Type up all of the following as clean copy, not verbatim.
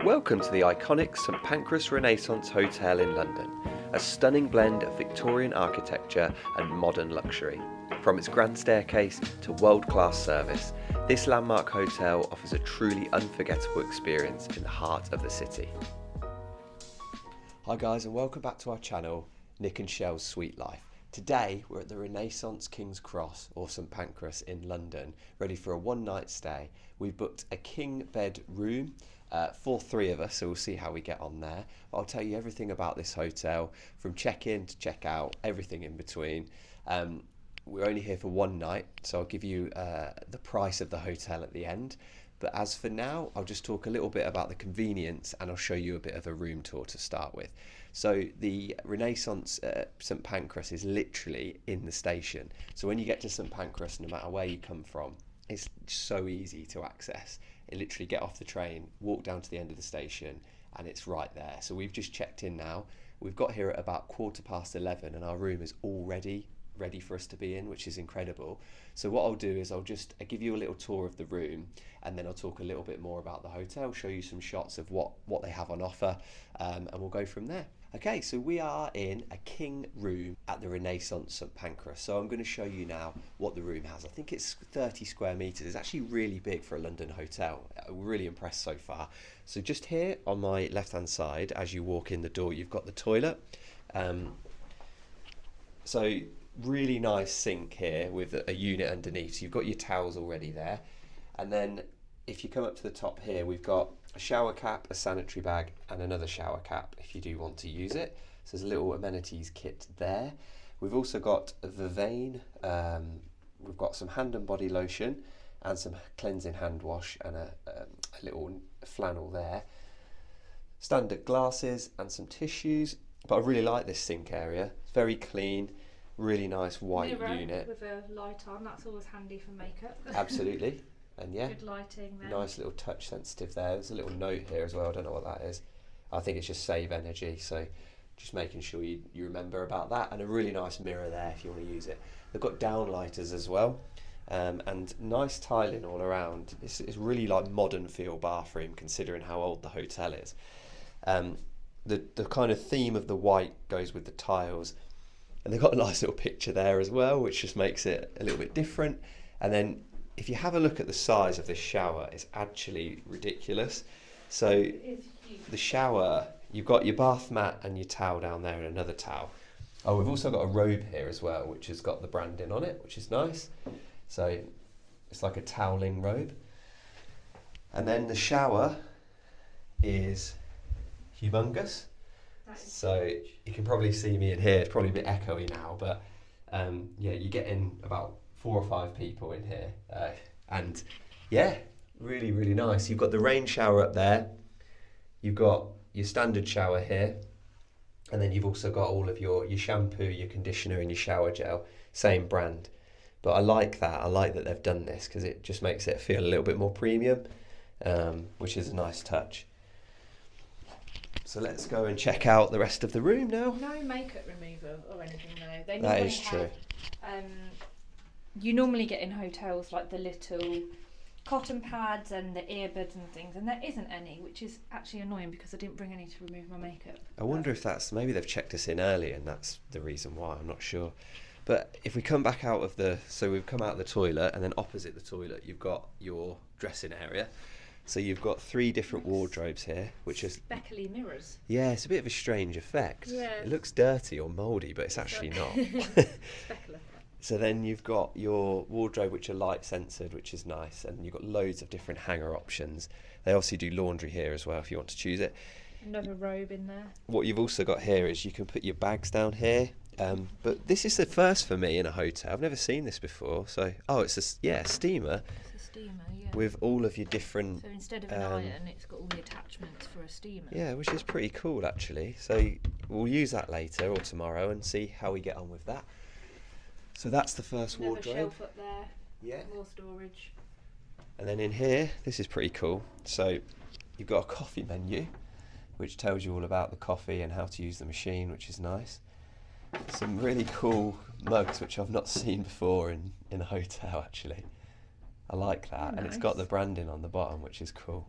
Welcome to the iconic St Pancras Renaissance Hotel in London, a stunning blend of Victorian architecture and modern luxury. From its grand staircase to world-class service, this landmark hotel offers a truly unforgettable experience in the heart of the city. Hi guys, and welcome back to our channel, Nick and Shell's Sweet Life. Today we're at the Renaissance King's Cross, or St Pancras in London, ready for a one-night stay. We've booked a king bed room for 3 of us, so we'll see how we get on there. I'll tell you everything about this hotel, from check-in to check-out, everything in between. We're only here for one night, so I'll give you the price of the hotel at the end. But as for now, I'll just talk a little bit about the convenience and I'll show you a bit of a room tour to start with. So the Renaissance St Pancras is literally in the station. So when you get to St Pancras, no matter where you come from, it's so easy to access. You literally get off the train, walk down to the end of the station, and it's right there. So we've just checked in now. We've got here at about 11:15 and our room is already ready for us to be in, which is incredible. So what I'll do is I'll give you a little tour of the room, and then I'll talk a little bit more about the hotel, show you some shots of what they have on offer, and we'll go from there. Okay, so we are in a king room at the Renaissance St Pancras. So I'm going to show you now what the room has. I think it's 30 square metres. It's actually really big for a London hotel. We're really impressed so far. So just here on my left-hand side, as you walk in the door, you've got the toilet. So really nice sink here with a unit underneath. So you've got your towels already there. And then if you come up to the top here, we've got a shower cap, a sanitary bag, and another shower cap if you do want to use it. So there's a little amenities kit there. We've also got a vervain, we've got some hand and body lotion and some cleansing hand wash and a little flannel there. Standard glasses and some tissues. But I really like this sink area. It's very clean, really nice white Mirror unit. with a light on, that's always handy for makeup. Absolutely. And yeah, good lighting there. Nice little touch sensitive there. There's a little note here as well. I don't know what that is. I think it's just save energy. So just making sure you remember about that. And a really nice mirror there if you want to use it. They've got downlighters as well. And nice tiling all around. It's really like modern feel bathroom considering how old the hotel is. The kind of theme of the white goes with the tiles. And they've got a nice little picture there as well, which just makes it a little bit different. And then if you have a look at the size of this shower, it's actually ridiculous. So the shower, you've got your bath mat and your towel down there and another towel. Oh, we've also got a robe here as well, which has got the branding on it, which is nice. So it's like a toweling robe. And then the shower is humongous. So you can probably see me in here. It's probably a bit echoey now, but yeah, you get in about 4 or 5 people in here, and yeah, really, really nice. You've got the rain shower up there, you've got your standard shower here, and then you've also got all of your shampoo, your conditioner and your shower gel, same brand. But I like that they've done this because it just makes it feel a little bit more premium, which is a nice touch. So let's go and check out the rest of the room now. No makeup remover or anything though. They that is true. You normally get in hotels like the little cotton pads and the earbuds and things, and there isn't any, which is actually annoying because I didn't bring any to remove my makeup. I wonder if maybe they've checked us in early and that's the reason why, I'm not sure. But if we come back out of we've come out of the toilet, and then opposite the toilet you've got your dressing area. So you've got 3 different wardrobes here, which is speckly mirrors. Yeah, it's a bit of a strange effect. Yeah. It looks dirty or mouldy, but it's actually not. Speckle. So then you've got your wardrobe, which are light censored, which is nice, and you've got loads of different hanger options. They obviously do laundry here as well if you want to choose it. Another robe in there. What you've also got here is you can put your bags down here. But this is the first for me in a hotel. I've never seen this before. So, it's a steamer. It's a steamer, yeah. With all of your different... So instead of an iron, it's got all the attachments for a steamer. Yeah, which is pretty cool actually. So we'll use that later or tomorrow and see how we get on with that. So that's the first Another wardrobe. shelf up there. Yeah. More storage. And then in here, this is pretty cool. So you've got a coffee menu, which tells you all about the coffee and how to use the machine, which is nice. Some really cool mugs, which I've not seen before in a hotel actually. I like that. Nice. And it's got the branding on the bottom, which is cool.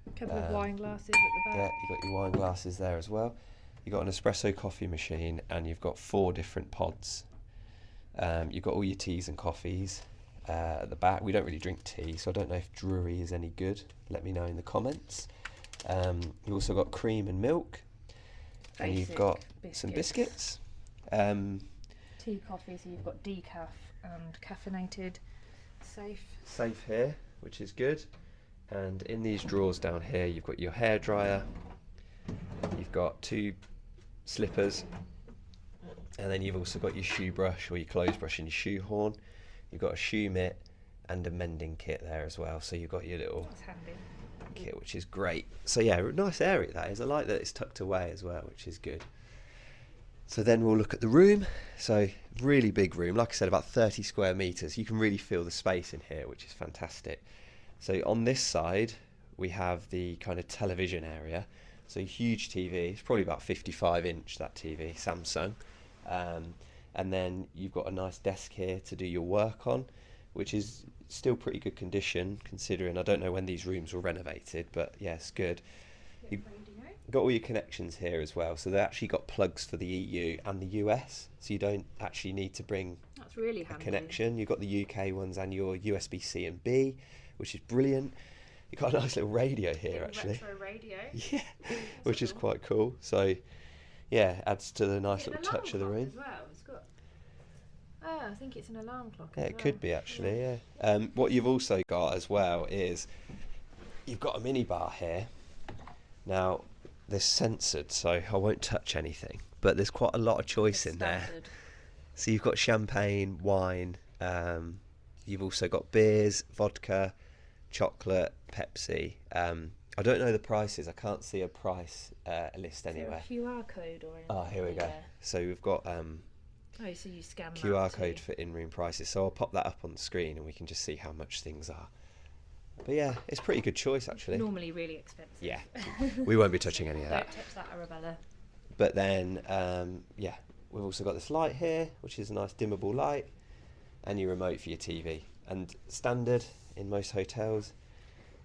A couple of wine glasses at the back. Yeah, you've got your wine glasses there as well. You've got an espresso coffee machine, and you've got 4 different pods. You've got all your teas and coffees at the back. We don't really drink tea, so I don't know if Drury is any good. Let me know in the comments. You've also got cream and milk, and you've got some biscuits. Tea, coffee, so you've got decaf and caffeinated. Safe here, which is good. And in these drawers down here, you've got your hairdryer, you've got 2 slippers, and then you've also got your shoe brush or your clothes brush and your shoe horn. You've got a shoe mitt and a mending kit there as well. So you've got your little kit, which is great. So yeah, nice area that is. I like that it's tucked away as well, which is good. So then we'll look at the room. So really big room, like I said, about 30 square meters. You can really feel the space in here, which is fantastic. So on this side, we have the kind of television area. So huge TV, it's probably about 55-inch, that TV, Samsung. And then you've got a nice desk here to do your work on, which is still pretty good condition, considering I don't know when these rooms were renovated, but yeah, it's good. You've got all your connections here as well. So they actually got plugs for the EU and the US, so you don't actually need to bring That's really a connection. You've got the UK ones and your USB-C and B, which is brilliant. You've got a nice little radio here, actually. Retro radio. Yeah, which is quite cool. So, yeah, adds to the nice little touch of the room. As well. It's got. Oh, I think it's an alarm clock. Yeah, it could be actually. Yeah. What you've also got as well is you've got a mini bar here. Now, they're censored, so I won't touch anything. But there's quite a lot of choice in there. So you've got champagne, wine. You've also got beers, vodka, chocolate, Pepsi. I don't know the prices. I can't see a price list anywhere. QR code or anything? Oh, here we go. So we've got so you scan QR that code for in-room prices. So I'll pop that up on the screen and we can just see how much things are. But yeah, it's a pretty good choice actually. Normally really expensive. Yeah, we won't be touching any of that. Don't touch that, Arabella. But then, yeah, we've also got this light here, which is a nice dimmable light, and your remote for your TV. And standard in most hotels.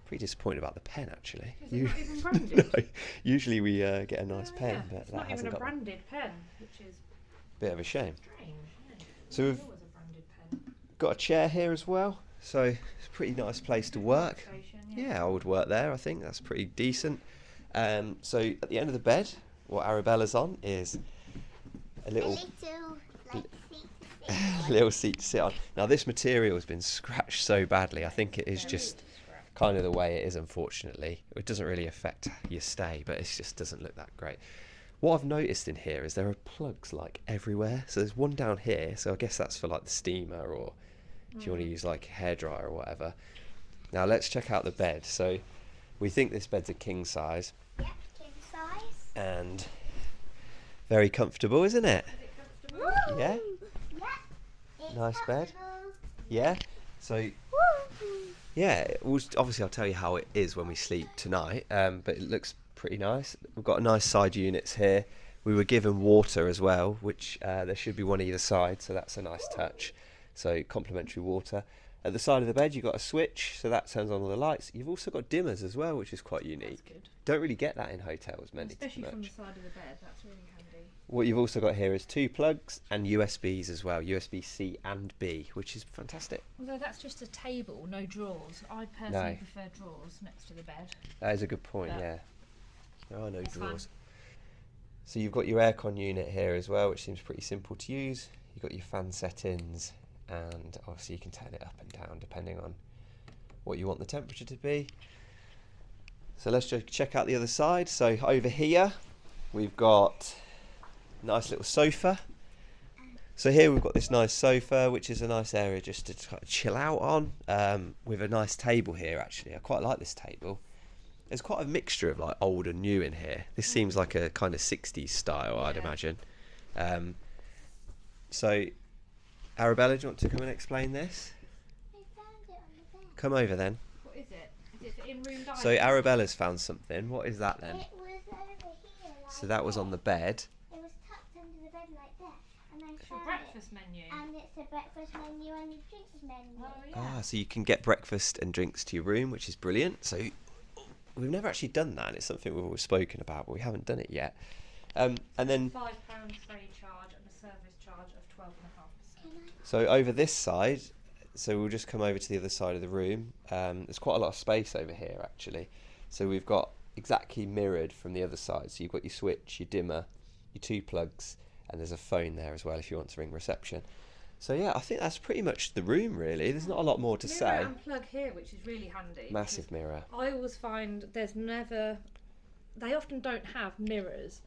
Pretty disappointed about the pen actually. Is it not even branded? No, usually we get a nice pen, yeah. but it's that not hasn't even a got one. branded pen, which is Bit of a shame. strange. Yeah. So we've Always a branded pen. got a chair here as well, so it's a pretty nice place to work. Station, Yeah, I would work there. I think that's pretty decent. So at the end of the bed, what Arabella's on is a little little seat to sit on. Now this material has been scratched so badly. I think it is just kind of the way it is, unfortunately. It doesn't really affect your stay, but it just doesn't look that great. What I've noticed in here is there are plugs like everywhere. So there's one down here, so I guess that's for like the steamer, or if you want to use like a hairdryer or whatever. Now let's check out the bed. So we think this bed's a king size. Yeah, king size. And very comfortable, isn't it? Yeah? Yeah. It's Nice bed. comfortable. Yeah? So Woo. yeah, obviously I'll tell you how it is when we sleep tonight, but it looks pretty nice. We've got a nice side units here. We were given water as well, which there should be one either side, so that's a nice touch. So complimentary water. At the side of the bed you've got a switch, so that turns on all the lights. You've also got dimmers as well, which is quite unique. That's good. Don't really get that in hotels many Especially much. from the side of the bed, that's really handy. What you've also got here is 2 plugs and USBs as well, USB-C and B, which is fantastic. Although that's just a table, no drawers. I personally prefer drawers next to the bed. That is a good point, But yeah. There are no it's drawers. So you've got your aircon unit here as well, which seems pretty simple to use. You've got your fan settings, and obviously you can turn it up and down depending on what you want the temperature to be. So let's just check out the other side. So over here we've got a nice little sofa. So here we've got this nice sofa, which is a nice area just to kind of chill out on, with a nice table here actually. I quite like this table. There's quite a mixture of like old and new in here. This seems like a kind of 60s style, I'd imagine. So Arabella, do you want to come and explain this? I found it on the bed. Come over then. What is it? Is it the in-room dining? So Arabella's found something. What is that then? It was over here. Like So that was on the bed. It was tucked under the bed like that, and I It's your found breakfast menu. it. And it's a breakfast menu and a drinks menu. Oh yeah. Ah, so you can get breakfast and drinks to your room, which is brilliant. So we've never actually done that, and it's something we've always spoken about, but we haven't done it yet. And then £5 free charge and a service charge of 12.5%. so over this side, so we'll just come over to the other side of the room. There's quite a lot of space over here actually. So we've got exactly mirrored from the other side. So you've got your switch, your dimmer, your 2 plugs, and there's a phone there as well if you want to ring reception. So yeah, I think that's pretty much the room really. There's not a lot more to Mirror say. and plug here, which is really handy. Massive mirror. I always find they often don't have mirrors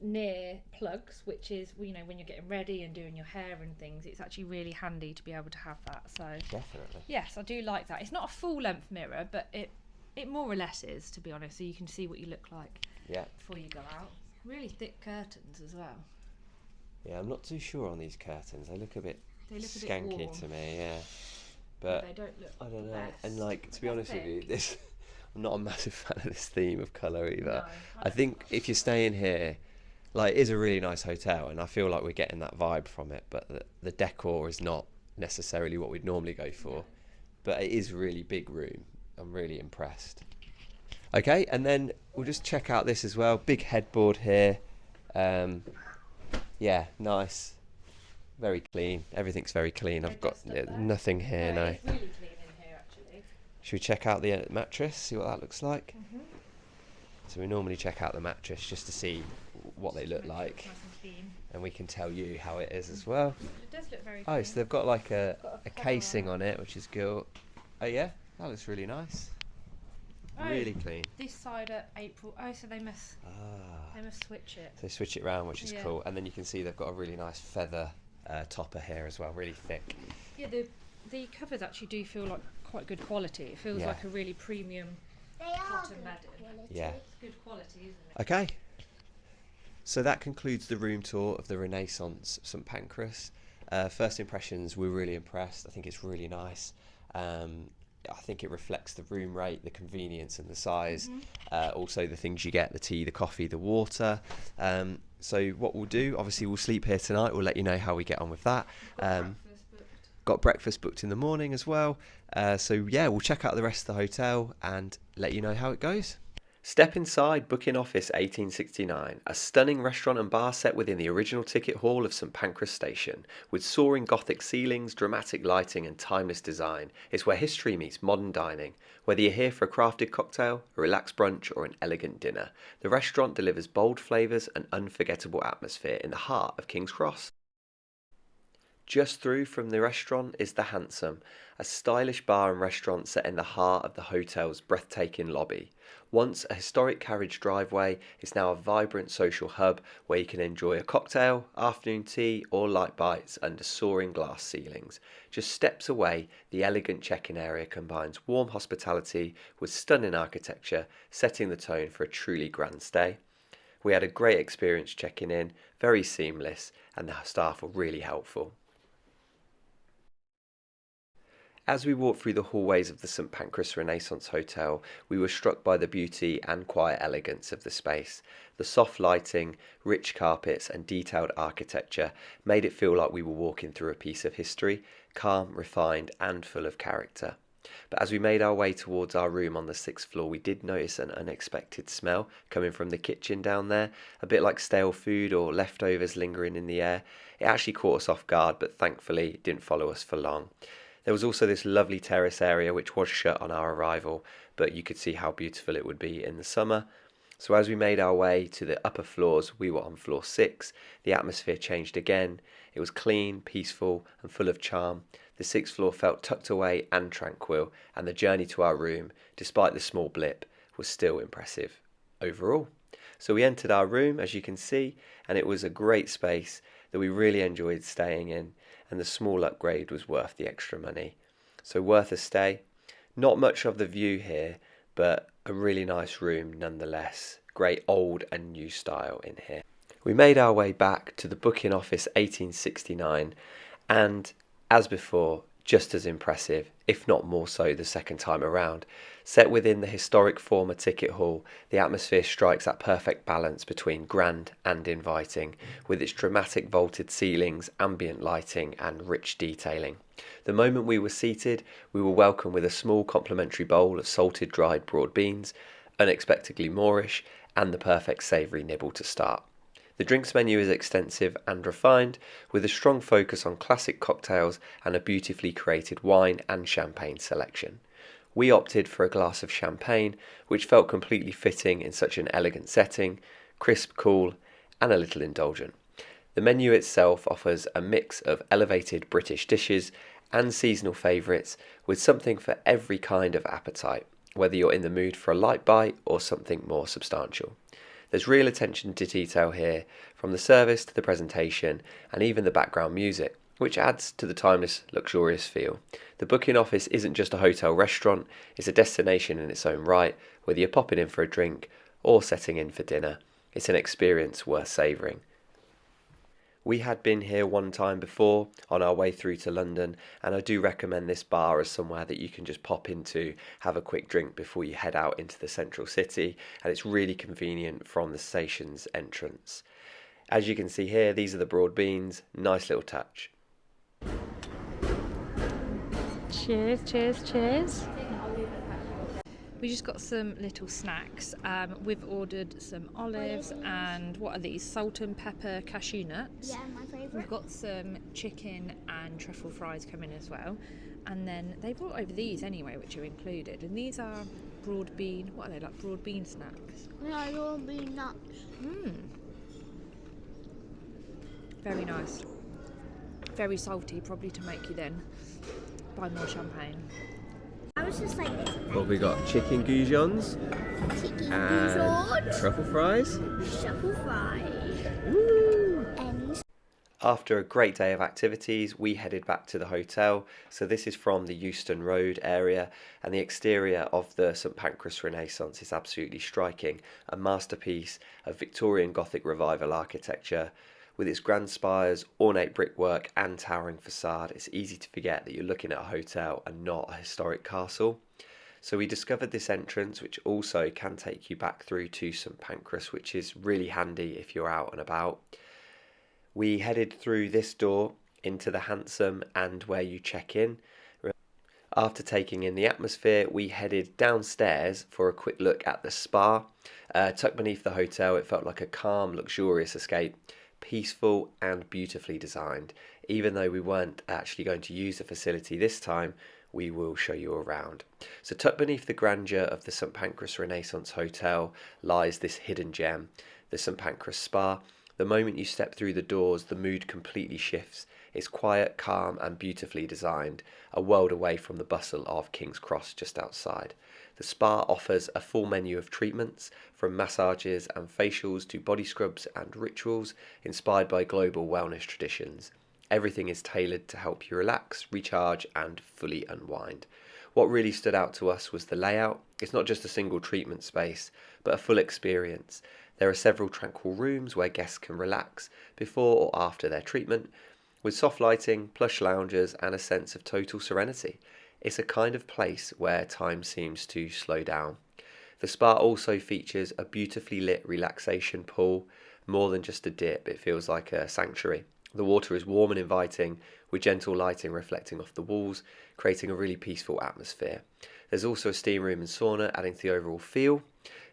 near plugs, which is, you know, when you're getting ready and doing your hair and things, it's actually really handy to be able to have that. So Definitely. yes, I do like that. It's not a full length mirror, but it more or less is, to be honest, so you can see what you look like before you go out. Really thick curtains as well. Yeah, I'm not too sure on these curtains. They look a bit skanky warm to me, yeah. But they don't look I don't know. best. And like, to be They're honest with you, thick. I'm not a massive fan of this theme of colour either. No, I think if you're staying here, like, it is a really nice hotel, and I feel like we're getting that vibe from it, but the decor is not necessarily what we'd normally go for. No. But it is a really big room. I'm really impressed. Okay, and then we'll just check out this as well. Big headboard here. Yeah, nice. Very clean. Everything's very clean. I've got nothing here now. It's really clean in here actually. Should we check out the mattress, see what that looks like? Mm-hmm. So we normally check out the mattress just to see what they look like, Nice and clean. and we can tell you how it is as well. It does look very Oh, clean. so they've got like a Got a cover casing on on it, which is good. Oh yeah, that looks really nice. Really clean. This side at April. Oh, so they must switch it. So switch it round, which is Yeah. cool. And then you can see they've got a really nice feather topper here as well, really thick. Yeah, the covers actually do feel like quite good quality. It feels Yeah. like a really premium. They are Cotton good bedding. quality. Yeah. It's good quality, isn't it? Okay. So that concludes the room tour of the Renaissance St Pancras. First impressions, we're really impressed. I think it's really nice. I think it reflects the room rate, the convenience and the size. Also the things you get, the tea, the coffee, the water. So what we'll do, obviously we'll sleep here tonight. We'll let you know how we get on with that. Breakfast booked. Got breakfast booked in the morning as well. So yeah, we'll check out the rest of the hotel and let you know how it goes. Step inside Booking Office 1869, a stunning restaurant and bar set within the original ticket hall of St Pancras Station. With soaring Gothic ceilings, dramatic lighting and timeless design, it's where history meets modern dining. Whether you're here for a crafted cocktail, a relaxed brunch or an elegant dinner, the restaurant delivers bold flavours and unforgettable atmosphere in the heart of King's Cross. Just through from the restaurant is the Handsome, a stylish bar and restaurant set in the heart of the hotel's breathtaking lobby. Once a historic carriage driveway, it's now a vibrant social hub where you can enjoy a cocktail, afternoon tea or light bites under soaring glass ceilings. Just steps away, the elegant check-in area combines warm hospitality with stunning architecture, setting the tone for a truly grand stay. We had a great experience checking in, very seamless, and the staff were really helpful. As we walked through the hallways of the St Pancras Renaissance Hotel, we were struck by the beauty and quiet elegance of the space. The soft lighting, rich carpets and detailed architecture made it feel like we were walking through a piece of history, calm, refined and full of character. But as we made our way towards our room on the 6th floor, we did notice an unexpected smell coming from the kitchen down there, a bit like stale food or leftovers lingering in the air. It actually caught us off guard, but thankfully it didn't follow us for long. There was also this lovely terrace area which was shut on our arrival, but you could see how beautiful it would be in the summer. So as we made our way to the upper floors, we were on floor 6. The atmosphere changed again. It was clean, peaceful and full of charm. The 6th floor felt tucked away and tranquil, and the journey to our room, despite the small blip, was still impressive overall. So we entered our room, as you can see, and it was a great space that we really enjoyed staying in, and the small upgrade was worth the extra money. So worth a stay. Not much of the view here, but a really nice room nonetheless. Great old and new style in here. We made our way back to the Booking Office 1869, and as before, just as impressive, if not more so the second time around. Set within the historic former ticket hall, the atmosphere strikes that perfect balance between grand and inviting, with its dramatic vaulted ceilings, ambient lighting and rich detailing. The moment we were seated, we were welcomed with a small complimentary bowl of salted dried broad beans, unexpectedly Moorish, and the perfect savoury nibble to start. The drinks menu is extensive and refined, with a strong focus on classic cocktails and a beautifully created wine and champagne selection. We opted for a glass of champagne, which felt completely fitting in such an elegant setting, crisp, cool, and a little indulgent. The menu itself offers a mix of elevated British dishes and seasonal favourites, with something for every kind of appetite, whether you're in the mood for a light bite or something more substantial. There's real attention to detail here, from the service to the presentation and even the background music, which adds to the timeless, luxurious feel. The booking office isn't just a hotel restaurant, it's a destination in its own right, whether you're popping in for a drink or setting in for dinner. It's an experience worth savouring. We had been here one time before on our way through to London, and I do recommend this bar as somewhere that you can just pop into, have a quick drink before you head out into the central city, and it's really convenient from the station's entrance. As you can see here, these are the broad beans, nice little touch. Cheers, cheers, cheers. We just got some little snacks. We've ordered some olives and what are these? Salt and pepper cashew nuts. Yeah, my favourite. We've got some chicken and truffle fries coming as well. And then they brought over these anyway, which are included. And these are broad bean, what are they, like broad bean snacks? Yeah, you'll be nuts. Very nice. Very salty, probably to make you then buy more champagne. I was just like this. Well, we got chicken goujons Chicken and goujons, truffle fries. truffle fry. And After a great day of activities, we headed back to the hotel. So this is from the Euston Road area, and the exterior of the St Pancras Renaissance is absolutely striking. A masterpiece of Victorian Gothic revival architecture. With its grand spires, ornate brickwork and towering facade, it's easy to forget that you're looking at a hotel and not a historic castle. So we discovered this entrance, which also can take you back through to St Pancras, which is really handy if you're out and about. We headed through this door into the hansom and where you check in. After taking in the atmosphere, we headed downstairs for a quick look at the spa. Tucked beneath the hotel, it felt like a calm, luxurious escape. Peaceful and beautifully designed. Even though we weren't actually going to use the facility this time, we will show you around. So tucked beneath the grandeur of the St Pancras Renaissance Hotel lies this hidden gem, the St Pancras Spa. The moment you step through the doors, the mood completely shifts. It's quiet, calm and beautifully designed, a world away from the bustle of King's Cross just outside. The spa offers a full menu of treatments, from massages and facials to body scrubs and rituals inspired by global wellness traditions. Everything is tailored to help you relax, recharge and fully unwind. What really stood out to us was the layout. It's not just a single treatment space, but a full experience. There are several tranquil rooms where guests can relax before or after their treatment, with soft lighting, plush lounges and a sense of total serenity. It's a kind of place where time seems to slow down. The spa also features a beautifully lit relaxation pool. More than just a dip, it feels like a sanctuary. The water is warm and inviting, with gentle lighting reflecting off the walls, creating a really peaceful atmosphere. There's also a steam room and sauna, adding to the overall feel.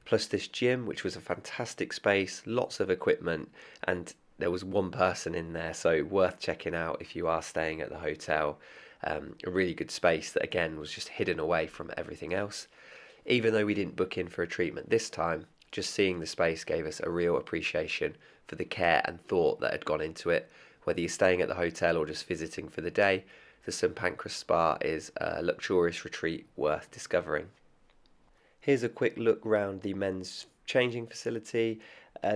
Plus this gym, which was a fantastic space, lots of equipment, and there was one person in there, so worth checking out if you are staying at the hotel. A really good space that again was just hidden away from everything else. Even though we didn't book in for a treatment this time, just seeing the space gave us a real appreciation for the care and thought that had gone into it. Whether you're staying at the hotel or just visiting for the day, the St Pancras Spa is a luxurious retreat worth discovering. Here's a quick look round the men's changing facility.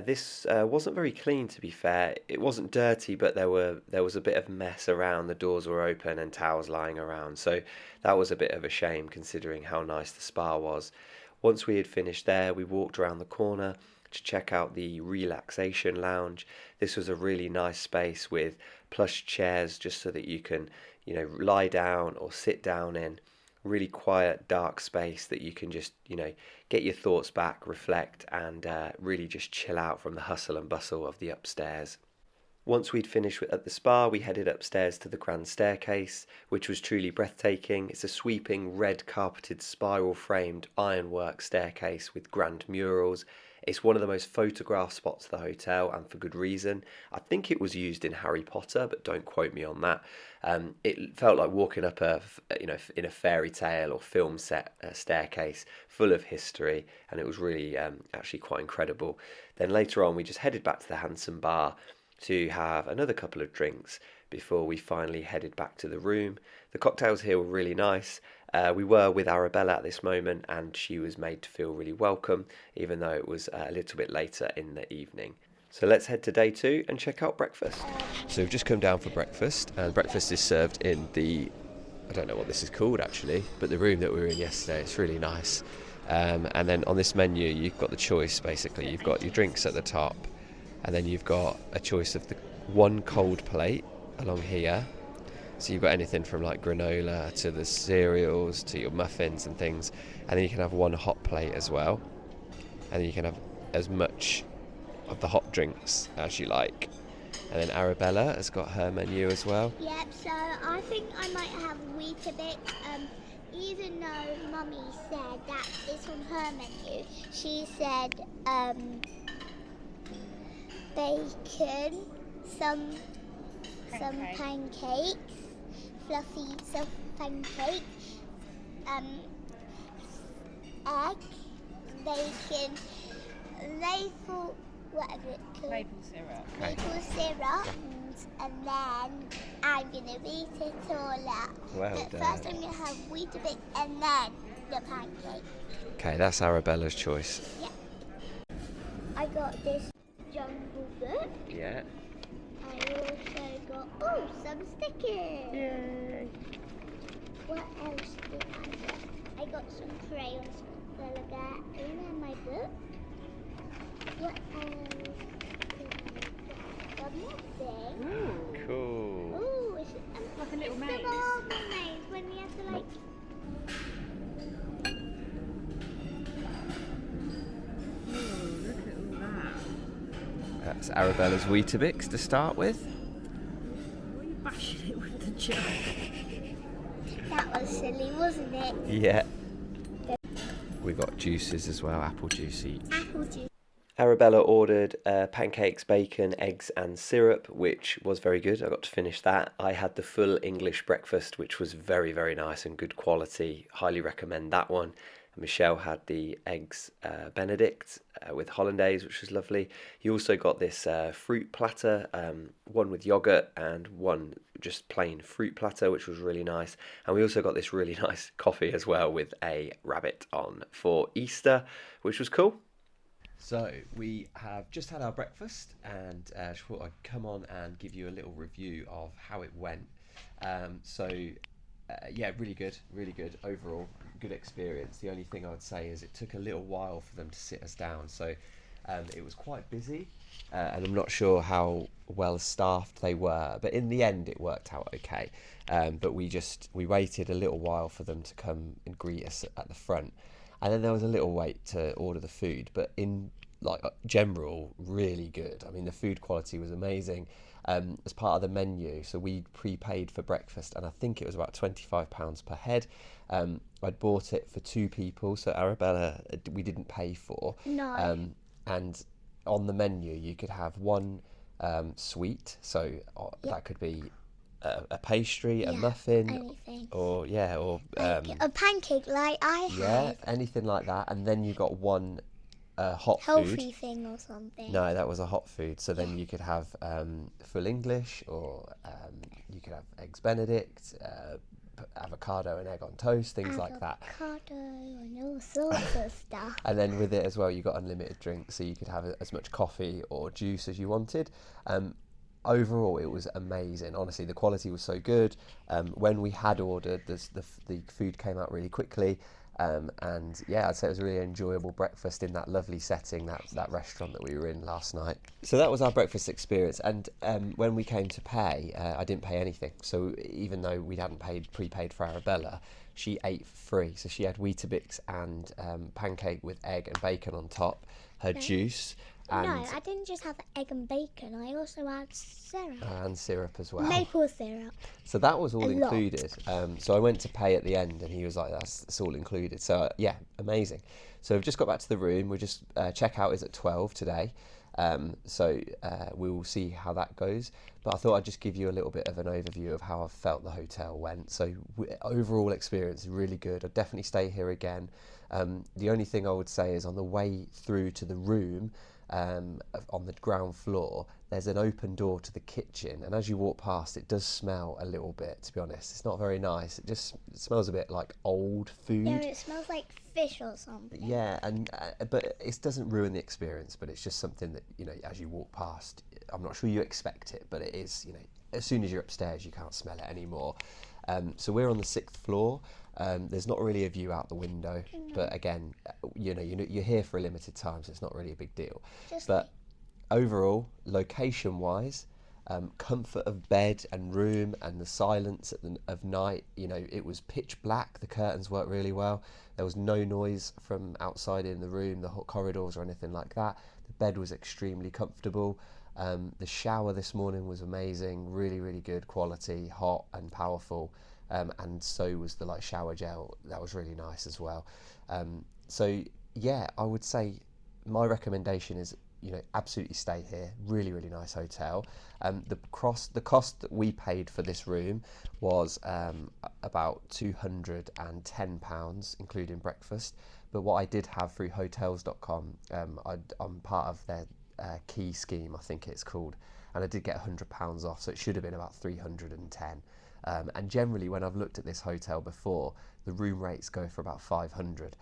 This wasn't very clean, to be fair. It wasn't dirty, but there was a bit of mess around. The doors were open and towels lying around, so that was a bit of a shame considering how nice the spa was. Once we had finished there, we walked around the corner to check out the relaxation lounge. This was a really nice space with plush chairs just so that you can, lie down or sit down in. Really quiet, dark space that you can just, get your thoughts back, reflect, and really just chill out from the hustle and bustle of the upstairs. Once we'd finished at the spa, we headed upstairs to the grand staircase, which was truly breathtaking. It's a sweeping red carpeted spiral framed ironwork staircase with grand murals. It's one of the most photographed spots of the hotel, and for good reason. I think it was used in Harry Potter, but don't quote me on that. It felt like walking up in a fairy tale or film set staircase full of history, and it was really actually quite incredible. Then later on, we just headed back to the Handsome Bar to have another couple of drinks before we finally headed back to the room. The cocktails here were really nice. We were with Arabella at this moment, and she was made to feel really welcome, even though it was a little bit later in the evening. So let's head to day 2 and check out breakfast. So we've just come down for breakfast, and breakfast is served in the, I don't know what this is called actually, but the room that we were in yesterday. It's really nice. And then on this menu, you've got the choice basically. You've got your drinks at the top, and then you've got a choice of the one cold plate along here. So you've got anything from like granola to the cereals to your muffins and things. And then you can have one hot plate as well. And then you can have as much of the hot drinks as you like. And then Arabella has got her menu as well. Yep, so I think I might have Weetabix. Even though Mummy said that it's on her menu, she said bacon, some pancakes, fluffy soft pancakes, egg, bacon, maple, whatever it's called. Maple syrup, and then I'm gonna eat it all up. Well But done. first I'm gonna have Weetabix and then the pancake. Okay, that's Arabella's choice. Yeah. I got this Jungle Book. Yeah. I also got some stickers. Yay. What else did I get? I got some crayons that I got in my book. What else did I get? One more thing. Cool. Ooh, it's Like a little it's maze. the marble maze when you have to like. Look at all that. That's Arabella's Weetabix to start with. Why are you bashing it with the jug? That was silly, wasn't it? Yeah. We got juices as well, apple juice each. Apple juice. Arabella ordered pancakes, bacon, eggs and syrup, which was very good. I got to finish that. I had the full English breakfast, which was very, very nice and good quality. Highly recommend that one. Michelle had the eggs Benedict with hollandaise, which was lovely. You also got this fruit platter, one with yogurt and one just plain fruit platter, which was really nice. And we also got this really nice coffee as well with a rabbit on for Easter, which was cool. So we have just had our breakfast, and I thought I'd come on and give you a little review of how it went. Yeah, really good overall, good experience. The only thing I would say is it took a little while for them to sit us down, so it was quite busy, and I'm not sure how well staffed they were, but in the end it worked out okay. But we waited a little while for them to come and greet us at the front. And then there was a little wait to order the food, but in general, really good. I mean, the food quality was amazing. As part of the menu, so we prepaid for breakfast, and I think it was about £25 per head. I'd bought it for 2 people, so Arabella we didn't pay for. No. And on the menu, you could have one sweet, so that could be a pastry, a muffin, anything. or A pancake like I had. yeah, anything like that. And then you got one hot Healthy food. thing or something. No, that was a hot food. So then you could have full English, or you could have eggs Benedict, avocado and egg on toast, things like that. Avocado and all sorts of stuff. And then with it as well, you got unlimited drinks, so you could have as much coffee or juice as you wanted. Overall, it was amazing. Honestly, the quality was so good. When we had ordered, the food came out really quickly. And yeah, I'd say it was a really enjoyable breakfast in that lovely setting, that restaurant that we were in last night. So that was our breakfast experience. And when we came to pay, I didn't pay anything. So even though we hadn't prepaid for Arabella, she ate for free. So she had Weetabix and pancake with egg and bacon on top, her juice, And, no, I didn't just have egg and bacon. I also had syrup. and syrup as well. Maple syrup. So that was all A lot. included. So I went to pay at the end, and he was like, "That's all included." So yeah, amazing. So we've just got back to the room. We just checkout is at 12 today. So we will see how that goes. But I thought I'd just give you a little bit of an overview of how I felt the hotel went. So overall experience really good. I'd definitely stay here again. The only thing I would say is on the way through to the room, on the ground floor, there's an open door to the kitchen, and as you walk past, it does smell a little bit, to be honest. It's not very nice. It smells a bit like old food. Yeah, it smells like fish or something. Yeah, and but it doesn't ruin the experience, but it's just something that, you know, as you walk past, I'm not sure you expect it, but it is, you know, as soon as you're upstairs, you can't smell it anymore. So we're on the 6th floor. There's not really a view out the window, but again, you know, you're here for a limited time, so it's not really a big deal. But overall, location-wise, comfort of bed and room and the silence of night, you know, it was pitch black. The curtains worked really well. There was no noise from outside in the room, the hot corridors or anything like that. The bed was extremely comfortable. The shower this morning was amazing, really, really good quality, hot and powerful. And so was the shower gel. That was really nice as well. So yeah, I would say my recommendation is, you know, absolutely stay here. Really, really nice hotel. The cost that we paid for this room was about £210, including breakfast. But what I did have through hotels.com, I'm part of their key scheme, I think it's called, and I did get £100 off, so it should have been about 310. And generally, when I've looked at this hotel before, the room rates go for about 500.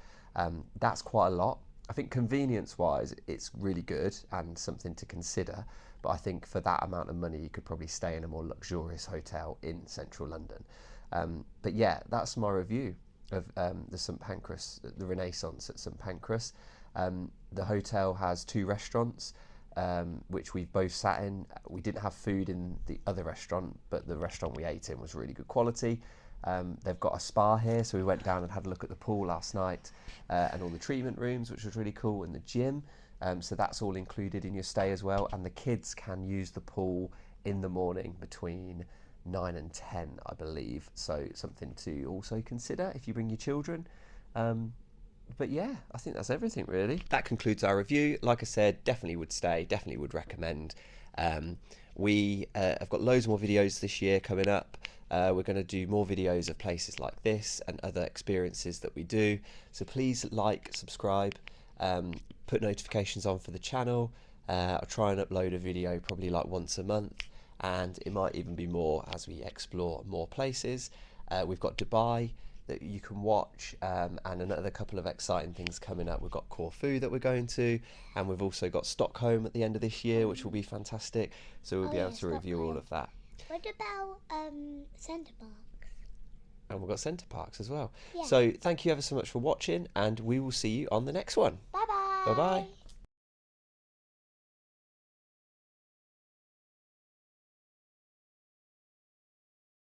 That's quite a lot. I think convenience-wise, it's really good and something to consider. But I think for that amount of money, you could probably stay in a more luxurious hotel in central London. But yeah, that's my review of the St Pancras, the Renaissance at St Pancras. The hotel has 2 restaurants, which we've both sat in. We didn't have food in the other restaurant, but the restaurant we ate in was really good quality. They've got a spa here, so we went down and had a look at the pool last night, and all the treatment rooms, which was really cool, and the gym. So that's all included in your stay as well. And the kids can use the pool in the morning between 9 and 10, I believe. So something to also consider if you bring your children. But yeah, I think that's everything really. That concludes our review. Like I said, definitely would stay, definitely would recommend. We have got loads more videos this year coming up. We're going to do more videos of places like this and other experiences that we do. So please like, subscribe, put notifications on for the channel. I'll try and upload a video probably like once a month, and it might even be more as we explore more places. We've got Dubai that you can watch, and another couple of exciting things coming up. We've got Corfu that we're going to, and we've also got Stockholm at the end of this year, which will be fantastic. So we'll be able to review all of that. What about St Pancras? And we've got St Pancras as well. Yeah. So thank you ever so much for watching, and we will see you on the next one. Bye bye. Bye bye.